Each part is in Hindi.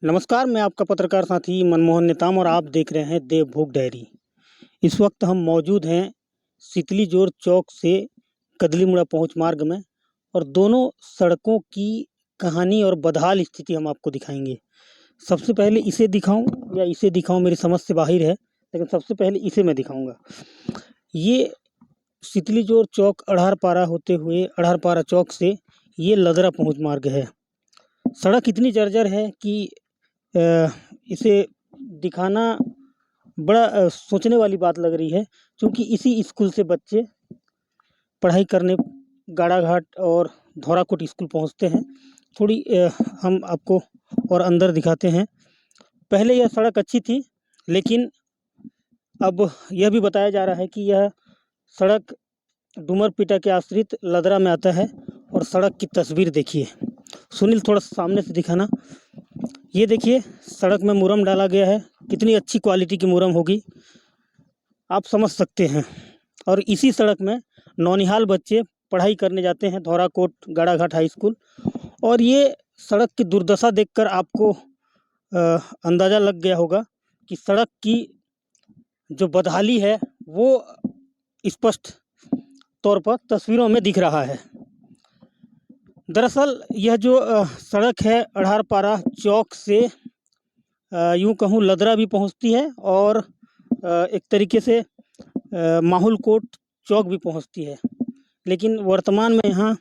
नमस्कार, मैं आपका पत्रकार साथी मनमोहन नेताम और आप देख रहे हैं देवभोग डायरी। इस वक्त हम मौजूद हैं सितलीजोर चौक से कदलीमुड़ा पहुंच मार्ग में और दोनों सड़कों की कहानी और बदहाल स्थिति हम आपको दिखाएंगे। सबसे पहले इसे दिखाऊं या इसे दिखाऊं मेरी समझ से बाहर है, लेकिन सबसे पहले इसे मैं दिखाऊंगा। ये सितलीजोर चौक अढ़ारपारा होते हुए अढ़ारपारा चौक से ये लदरा पहुँच मार्ग है। सड़क इतनी जर्जर है कि इसे दिखाना बड़ा सोचने वाली बात लग रही है, क्योंकि इसी स्कूल से बच्चे पढ़ाई करने गाड़ाघाट और धौराकोट स्कूल पहुंचते हैं। थोड़ी हम आपको और अंदर दिखाते हैं। पहले यह सड़क अच्छी थी, लेकिन अब यह भी बताया जा रहा है कि यह सड़क डूमरपीटा के आश्रित लदरा में आता है। और सड़क की तस्वीर देखिए। सुनील, थोड़ा सामने से दिखाना। ये देखिए, सड़क में मुरम डाला गया है। कितनी अच्छी क्वालिटी की मुरम होगी, आप समझ सकते हैं। और इसी सड़क में नौनिहाल बच्चे पढ़ाई करने जाते हैं, धौराकोट गाड़ाघाट हाई स्कूल। और ये सड़क की दुर्दशा देखकर आपको अंदाज़ा लग गया होगा कि सड़क की जो बदहाली है वो स्पष्ट तौर पर तस्वीरों में दिख रहा है। दरअसल यह जो सड़क है अढ़ारपारा चौक से यूँ कहूँ लदरा भी पहुँचती है और एक तरीके से माहुल कोट चौक भी पहुँचती है। लेकिन वर्तमान में यहाँ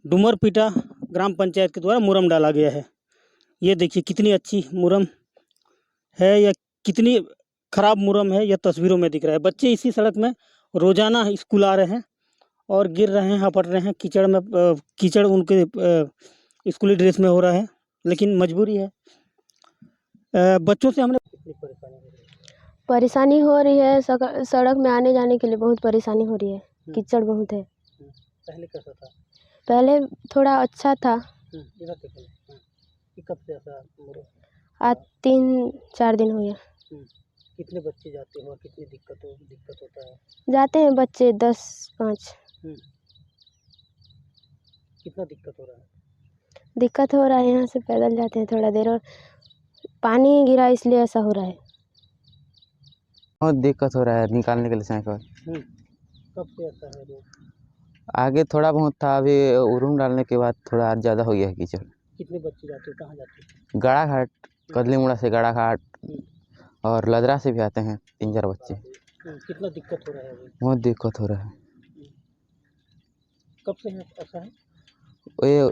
डूमरपीटा ग्राम पंचायत के द्वारा मुरम डाला गया है। ये देखिए कितनी अच्छी मुरम है या कितनी खराब मुरम है, यह तस्वीरों में दिख रहा है। बच्चे इसी सड़क में रोज़ाना स्कूल आ रहे हैं और गिर रहे हैं, हपट रहे हैं कीचड़ में। कीचड़ उनके स्कूली ड्रेस में हो रहा है, लेकिन मजबूरी है। बच्चों से हमने परेशानी हो रही है। सड़क में आने जाने के लिए बहुत परेशानी हो रही है। कीचड़ बहुत है। पहले कैसा था? पहले थोड़ा अच्छा था। इधर देखो। ये कब से ऐसा आज 3-4 दिन हो गया। कितने बच्चे जाते हो और कितनी दिक्कत होता है? जाते हैं बच्चे 10-5। कितना दिक्कत हो रहा है? दिक्कत हो रहा है, यहाँ से पैदल जाते हैं थोड़ा देर और पानी गिरा इसलिए ऐसा हो रहा है। बहुत दिक्कत हो रहा है निकालने के लिए साइकिल। कब से ऐसा है रोड? आगे थोड़ा बहुत था, अभी उरुम डालने के बाद थोड़ा और ज़्यादा हो गया है कीचड़। कितने बच्चे जाते हो, कहाँ जाते हो? गाड़ाघाट, कदलीमुड़ा से गाड़ाघाट और लदरा से भी आते हैं 3-4 बच्चे। कितना दिक्कत हो रहा है अभी? बहुत दिक्कत हो रहा है। कब से है ऐसा है? ये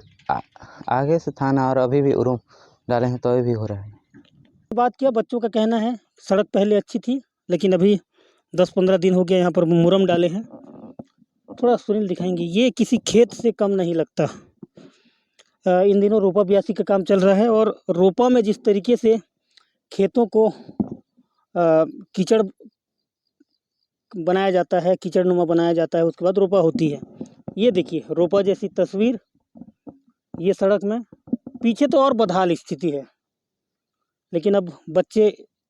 आगे से था ना, और अभी भी उरुम डाले हैं तो अभी भी हो रहा है। बात किया, बच्चों का कहना है सड़क पहले अच्छी थी, लेकिन अभी 10-15 दिन हो गया यहाँ पर मुरम डाले हैं। थोड़ा सुनील दिखाएंगे। ये किसी खेत से कम नहीं लगता। इन दिनों रोपा बियासी का काम चल रहा है और रोपा में जिस तरीके से खेतों को कीचड़ बनाया जाता है, कीचड़नुमा बनाया जाता है, उसके बाद रोपा होती है। ये देखिए रोपा जैसी तस्वीर ये सड़क में। पीछे तो और बदहाल स्थिति है, लेकिन अब बच्चे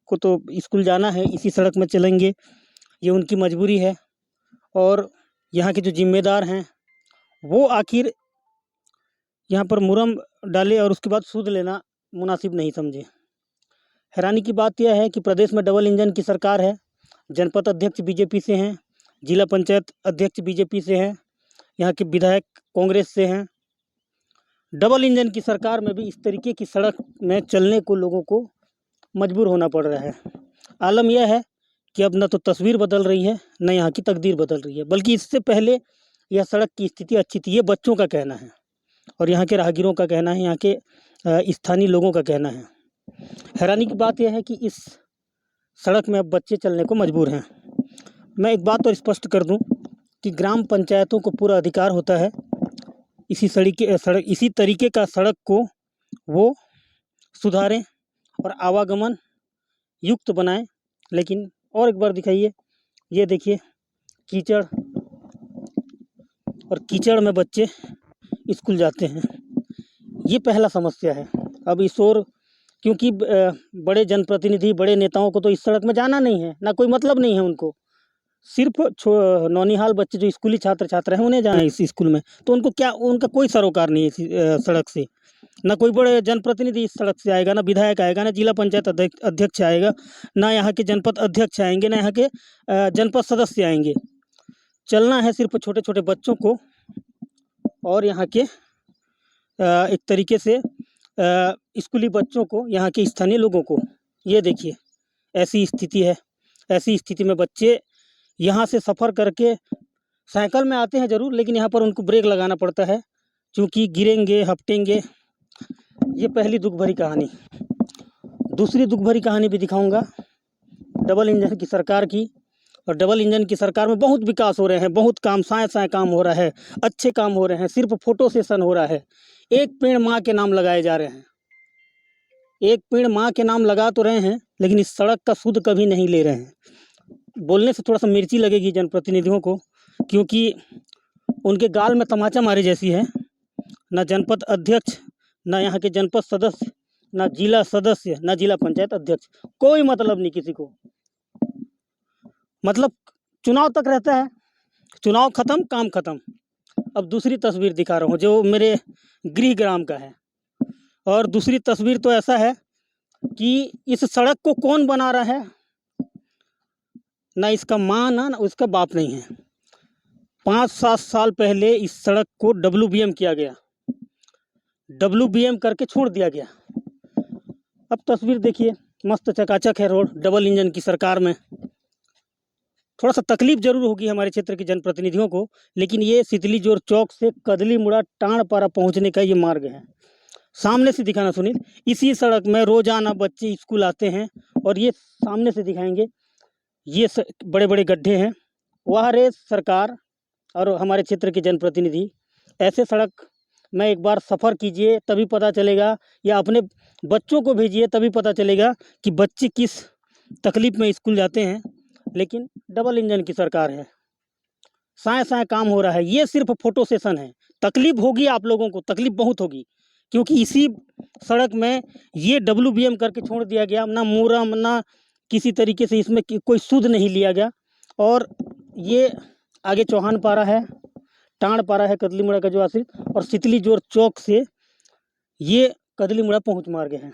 को तो स्कूल जाना है, इसी सड़क में चलेंगे, ये उनकी मजबूरी है। और यहाँ के जो जिम्मेदार हैं वो आखिर यहाँ पर मुरम डाले और उसके बाद सूद लेना मुनासिब नहीं समझे। हैरानी की बात यह है कि प्रदेश में डबल इंजन की सरकार है। जनपद अध्यक्ष बीजेपी से हैं, जिला पंचायत अध्यक्ष बीजेपी से हैं, यहाँ के विधायक कांग्रेस से हैं। डबल इंजन की सरकार में भी इस तरीके की सड़क में चलने को लोगों को मजबूर होना पड़ रहा है। आलम यह है कि अब न तो तस्वीर बदल रही है, न यहाँ की तकदीर बदल रही है, बल्कि इससे पहले यह सड़क की स्थिति अच्छी थी। ये बच्चों का कहना है और यहाँ के राहगीरों का कहना है, यहाँ के स्थानीय लोगों का कहना है। हैरानी की बात यह है कि इस सड़क में अब बच्चे चलने को मजबूर हैं। मैं एक बात और स्पष्ट कर दूं कि ग्राम पंचायतों को पूरा अधिकार होता है इसी तरीके का सड़क को वो सुधारें और आवागमन युक्त बनाएं। लेकिन और एक बार दिखाइए, ये देखिए कीचड़, और कीचड़ में बच्चे स्कूल जाते हैं। ये पहला समस्या है। अब इस ओर क्योंकि बड़े जनप्रतिनिधि, बड़े नेताओं को तो इस सड़क में जाना नहीं है, ना कोई मतलब नहीं है उनको। सिर्फ नौनिहाल बच्चे जो स्कूली छात्र हैं उन्हें जाना है इस स्कूल में, तो उनको क्या, उनका कोई सरोकार नहीं है इस सड़क से। ना कोई बड़े जनप्रतिनिधि इस सड़क से आएगा, ना विधायक आएगा, ना जिला पंचायत अध्यक्ष आएगा, ना यहाँ के जनपद अध्यक्ष आएंगे, ना यहाँ के जनपद सदस्य आएंगे। चलना है सिर्फ छोटे छोटे बच्चों को और यहाँ के एक तरीके से स्कूली बच्चों को, यहाँ के स्थानीय लोगों को। ये देखिए ऐसी स्थिति है। ऐसी स्थिति में बच्चे यहाँ से सफ़र करके साइकिल में आते हैं ज़रूर, लेकिन यहाँ पर उनको ब्रेक लगाना पड़ता है क्योंकि गिरेंगे, हपटेंगे। ये पहली दुख भरी कहानी। दूसरी दुख भरी कहानी भी दिखाऊंगा डबल इंजन की सरकार की। और डबल इंजन की सरकार में बहुत विकास हो रहे हैं, बहुत काम, साए काम हो रहा है, अच्छे काम हो रहे हैं, सिर्फ फोटो सेशन हो रहा है। एक पेड़ माँ के नाम लगाए जा रहे हैं, एक पेड़ माँ के नाम लगा तो रहे हैं, लेकिन इस सड़क का सुध कभी नहीं ले रहे हैं। बोलने से थोड़ा सा मिर्ची लगेगी जनप्रतिनिधियों को, क्योंकि उनके गाल में तमाचा मारे जैसी है। ना जनपद अध्यक्ष, ना यहाँ के जनपद सदस्य, ना जिला सदस्य, ना जिला पंचायत अध्यक्ष, कोई मतलब नहीं किसी को। मतलब चुनाव तक रहता है, चुनाव खत्म, काम खत्म। अब दूसरी तस्वीर दिखा रहा हूँ जो मेरे गृह ग्राम का है। और दूसरी तस्वीर तो ऐसा है कि इस सड़क को कौन बना रहा है, ना इसका माँ ना उसका बाप नहीं है। 5-7 साल पहले इस सड़क को WBM किया गया, WBM करके छोड़ दिया गया। अब तस्वीर देखिए, मस्त चकाचक है रोड डबल इंजन की सरकार में। थोड़ा सा तकलीफ जरूर होगी हमारे क्षेत्र के जनप्रतिनिधियों को, लेकिन ये सितली जोर चौक से कदली मुड़ा टाणपारा पहुंचने का ये मार्ग है। सामने से दिखाना सुनील, इसी सड़क में रोजाना बच्चे स्कूल आते हैं। और ये सामने से दिखाएंगे, ये बड़े बड़े गड्ढे हैं। वह रे सरकार और हमारे क्षेत्र के जनप्रतिनिधि, ऐसे सड़क में एक बार सफ़र कीजिए तभी पता चलेगा, या अपने बच्चों को भेजिए तभी पता चलेगा कि बच्चे किस तकलीफ़ में स्कूल जाते हैं। लेकिन डबल इंजन की सरकार है, साए काम हो रहा है। ये सिर्फ फोटो सेशन है। तकलीफ होगी आप लोगों को, तकलीफ बहुत होगी, क्योंकि इसी सड़क में ये WBM करके छोड़ दिया गया। ना मुरम, ना किसी तरीके से इसमें कोई सुध नहीं लिया गया। और ये आगे चौहानपारा है, टाणपारा है कदली मुड़ा का जो आश्रित, और सितली जोर चौक से ये कदली मुड़ा पहुँच मार्ग है।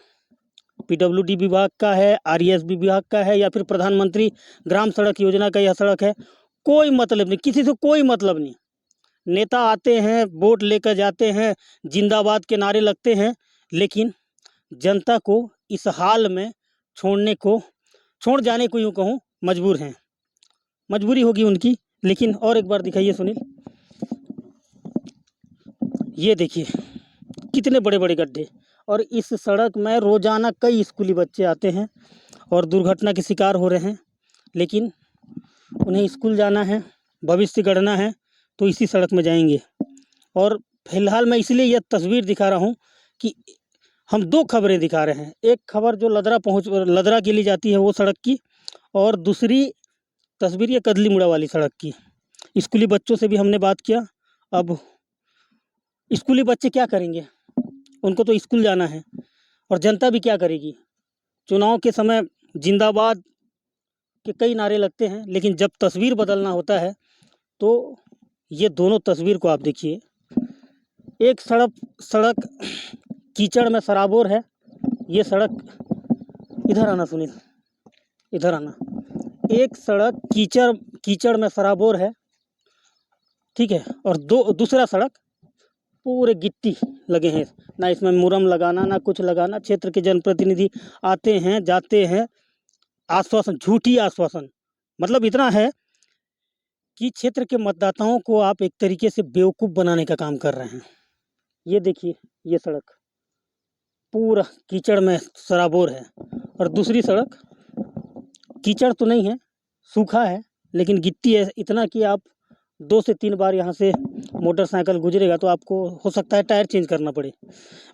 PWD विभाग का है, RESB विभाग का है, या फिर प्रधानमंत्री ग्राम सड़क योजना का यह सड़क है। कोई मतलब नहीं, किसी से कोई मतलब नहीं। नेता आते हैं, वोट लेकर जाते हैं, जिंदाबाद के नारे लगते हैं, लेकिन जनता को इस हाल में छोड़ जाने को यूँ कहूँ मजबूर हैं। मजबूरी होगी उनकी। लेकिन और एक बार दिखाइए सुनील, ये देखिए कितने बड़े बड़े गड्ढे। और इस सड़क में रोज़ाना कई स्कूली बच्चे आते हैं और दुर्घटना के शिकार हो रहे हैं। लेकिन उन्हें स्कूल जाना है, भविष्य गढ़ना है, तो इसी सड़क में जाएंगे। और फिलहाल मैं इसलिए यह तस्वीर दिखा रहा हूँ कि हम 2 खबरें दिखा रहे हैं। एक खबर जो लदरा के लिए जाती है वो सड़क की, और दूसरी तस्वीर ये कदली मुड़ा वाली सड़क की। स्कूली बच्चों से भी हमने बात किया। अब स्कूली बच्चे क्या करेंगे, उनको तो स्कूल जाना है, और जनता भी क्या करेगी। चुनाव के समय जिंदाबाद के कई नारे लगते हैं, लेकिन जब तस्वीर बदलना होता है तो ये दोनों तस्वीर को आप देखिए। एक सड़क कीचड़ में सराबोर है। ये सड़क, इधर आना सुनील, इधर आना। एक सड़क कीचड़ में सराबोर है, ठीक है, और दूसरा सड़क पूरे गिट्टी लगे हैं, ना इसमें मुरम लगाना, ना कुछ लगाना। क्षेत्र के जनप्रतिनिधि आते हैं, जाते हैं, आश्वासन, झूठी आश्वासन। मतलब इतना है कि क्षेत्र के मतदाताओं को आप एक तरीके से बेवकूफ़ बनाने का काम कर रहे हैं। ये देखिए, ये सड़क पूरा कीचड़ में सराबोर है, और दूसरी सड़क कीचड़ तो नहीं है, सूखा है, लेकिन गिट्टी है इतना कि आप 2 से 3 बार यहाँ से मोटरसाइकिल गुजरेगा तो आपको हो सकता है टायर चेंज करना पड़े।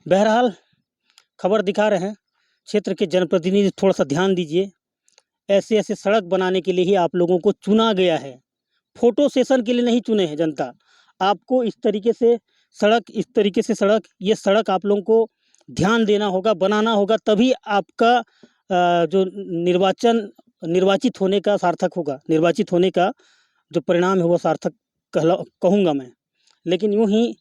बहरहाल खबर दिखा रहे हैं, क्षेत्र के जनप्रतिनिधि थोड़ा सा ध्यान दीजिए। ऐसे सड़क बनाने के लिए ही आप लोगों को चुना गया है, फोटो सेशन के लिए नहीं चुने हैं जनता। आपको इस तरीके से सड़क, ये सड़क आप लोगों को ध्यान देना होगा, बनाना होगा, तभी आपका जो निर्वाचित होने का सार्थक होगा। निर्वाचित होने का जो परिणाम है वो सार्थक कहूँगा मैं। लेकिन यूँ ही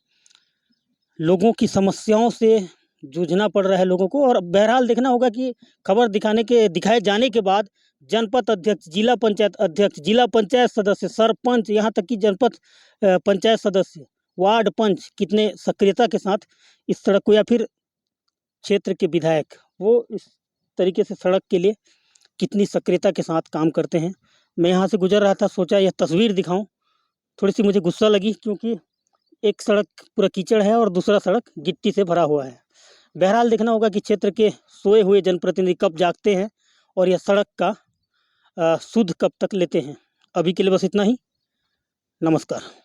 लोगों की समस्याओं से जूझना पड़ रहा है लोगों को। और बहरहाल देखना होगा कि खबर दिखाए जाने के बाद जनपद अध्यक्ष, जिला पंचायत अध्यक्ष, जिला पंचायत सदस्य, सरपंच, यहाँ तक कि जनपद पंचायत सदस्य, वार्ड पंच कितने सक्रियता के साथ इस सड़क को, या फिर क्षेत्र के विधायक वो इस तरीके से सड़क के लिए कितनी सक्रियता के साथ काम करते हैं। मैं यहाँ से गुजर रहा था, सोचा यह तस्वीर दिखाऊं। थोड़ी सी मुझे गुस्सा लगी क्योंकि एक सड़क पूरा कीचड़ है और दूसरा सड़क गिट्टी से भरा हुआ है। बहरहाल देखना होगा कि क्षेत्र के सोए हुए जनप्रतिनिधि कब जागते हैं और यह सड़क का सुध कब तक लेते हैं। अभी के लिए बस इतना ही। नमस्कार।